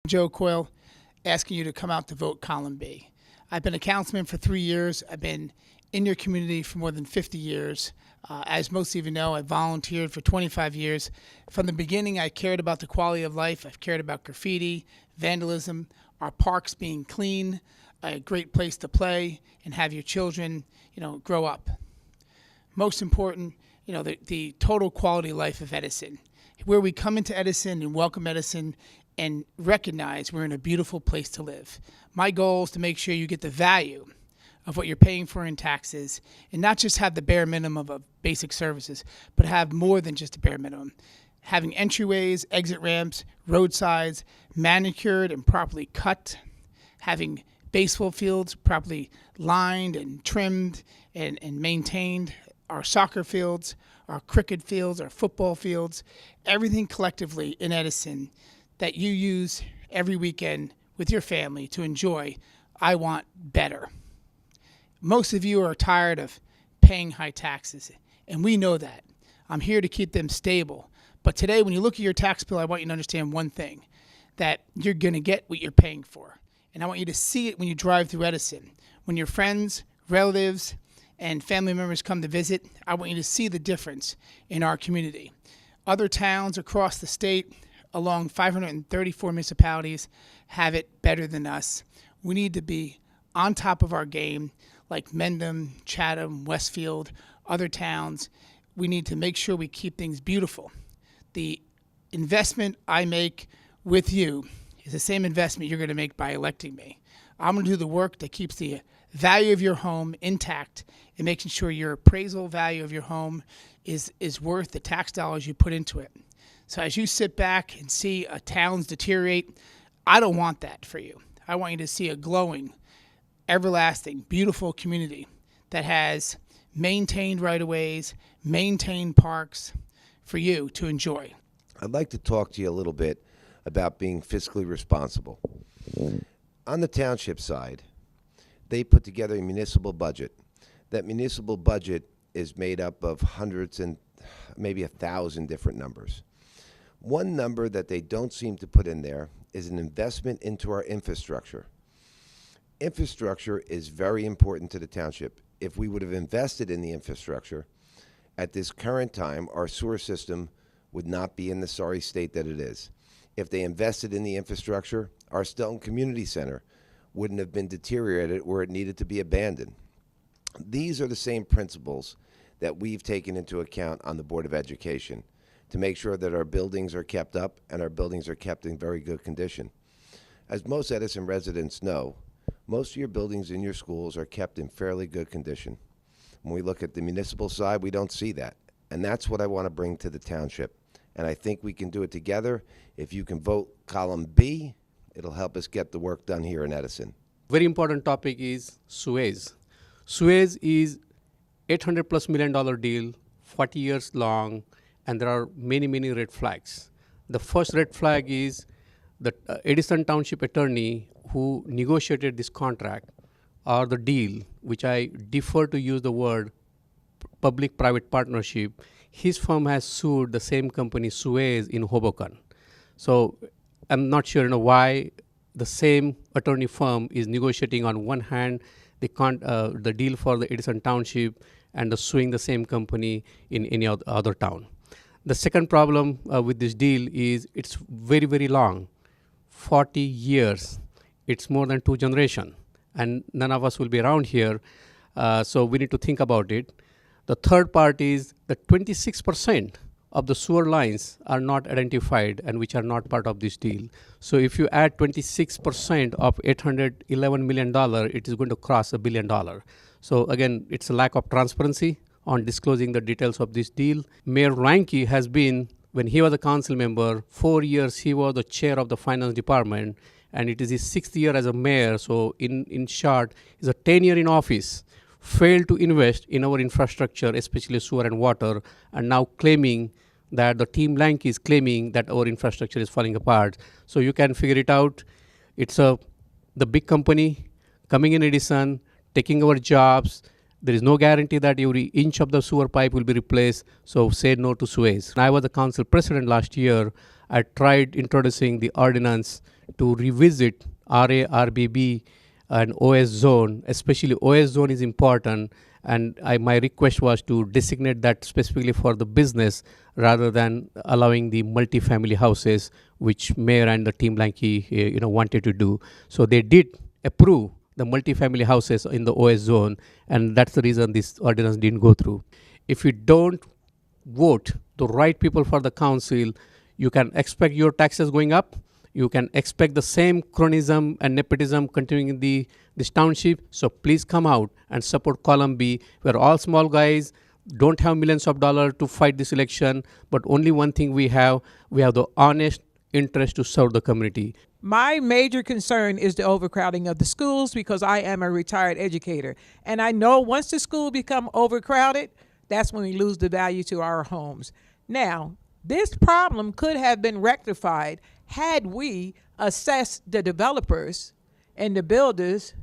Joe Coyle, asking you to come out to vote column B. I've been a councilman for 3 years. I've been in your community for more than 50 years. As most of you know, I volunteered for 25 years. From the beginning, I cared about the quality of life. I've cared about graffiti, vandalism, our parks being clean, a great place to play, and have your children, grow up. Most important, the total quality of life of Edison, where we come into Edison and welcome Edison and recognize we're in a beautiful place to live. My goal is to make sure you get the value of what you're paying for in taxes and not just have the bare minimum of basic services, but have more than just a bare minimum. Having entryways, exit ramps, roadsides, manicured and properly cut, having baseball fields properly lined and trimmed and maintained, our soccer fields, our cricket fields, our football fields, everything collectively in Edison that you use every weekend with your family to enjoy. I want better. Most of you are tired of paying high taxes, and we know that. I'm here to keep them stable. But today, when you look at your tax bill, I want you to understand one thing, that you're going to get what you're paying for. And I want you to see it when you drive through Edison. When your friends, relatives, and family members come to visit, I want you to see the difference in our community. Other towns across the state, along 534 municipalities, have it better than us. We need to be on top of our game, like Mendham, Chatham, Westfield, other towns. We need to make sure we keep things beautiful. The investment I make with you is the same investment you're going to make by electing me. I'm going to do the work that keeps the value of your home intact and making sure your appraisal value of your home is worth the tax dollars you put into it. So as you sit back and see a town's deteriorate, I don't want that for you. I want you to see a glowing, everlasting, beautiful community that has maintained right-of-ways, maintained parks for you to enjoy. I'd like to talk to you a little bit about being fiscally responsible. On the township side, they put together a municipal budget. That municipal budget is made up of hundreds and maybe 1,000 different numbers. One number that they don't seem to put in there is an investment into our infrastructure. Infrastructure is very important to the township. If we would have invested in the infrastructure, at this current time, our sewer system would not be in the sorry state that it is. If they invested in the infrastructure, our Stelton Community Center wouldn't have been deteriorated where it needed to be abandoned. These are the same principles that we've taken into account on the Board of Education to make sure that our buildings are kept up and our buildings are kept in very good condition. As most Edison residents know, most of your buildings in your schools are kept in fairly good condition. When we look at the municipal side, we don't see that. And that's what I want to bring to the township. And I think we can do it together. If you can vote column B, it'll help us get the work done here in Edison. Very important topic is Suez. Suez is $800+ million deal, 40 years long, and there are many red flags. The first red flag is the Edison Township attorney who negotiated this contract or the deal, which I defer to use the word public-private partnership. His firm has sued the same company, Suez, in Hoboken. So I'm not sure why the same attorney firm is negotiating on one hand the deal for the Edison Township and suing the same company in any other town. The second problem with this deal is it's very long, 40 years. It's more than 2 generations, and none of us will be around here, so we need to think about it. The third part is that 26% of the sewer lines are not identified and which are not part of this deal. So if you add 26% of $811 million, it is going to cross $1 billion. So again, it's a lack of transparency on disclosing the details of this deal. Mayor Reinke has been, when he was a council member, 4 years he was the chair of the finance department, and it is his 6th year as a mayor. So in short, he's a 10 year in office, failed to invest in our infrastructure, especially sewer and water, and now claiming that the team Lanky is claiming that our infrastructure is falling apart. So you can figure it out. It's the big company coming in Edison, taking our jobs. There is no guarantee that every inch of the sewer pipe will be replaced, so say no to Suez. When I was the council president last year, I tried introducing the ordinance to revisit RA, RBB, and OS zone. Especially OS zone is important, and my request was to designate that specifically for the business rather than allowing the multifamily houses, which Mayor and the team Lanky wanted to do. So they did approve the multifamily houses in the OS zone, and that's the reason this ordinance didn't go through. If you don't vote the right people for the council, you can expect your taxes going up. You can expect the same cronyism and nepotism continuing in this township. So please come out and support column B. We're all small guys, don't have millions of dollars to fight this election, but only one thing we have the honest interest to serve the community. My major concern is the overcrowding of the schools, because I am a retired educator. And I know once the school become overcrowded, that's when we lose the value to our homes. Now, this problem could have been rectified had we assessed the developers and the builders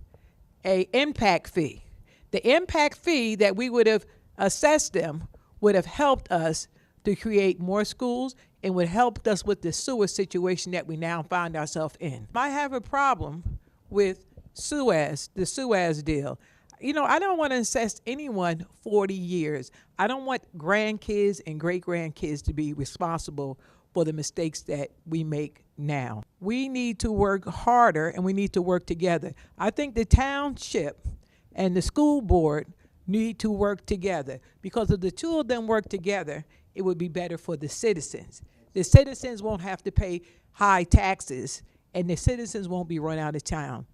a impact fee. The impact fee that we would have assessed them would have helped us to create more schools and would help us with the sewer situation that we now find ourselves in. I have a problem with the Suez deal. I don't want to assess anyone 40 years. I don't want grandkids and great-grandkids to be responsible for the mistakes that we make now. We need to work harder, and we need to work together. I think the township and the school board need to work together, because if the two of them work together, it would be better for the citizens. The citizens won't have to pay high taxes, and the citizens won't be run out of town.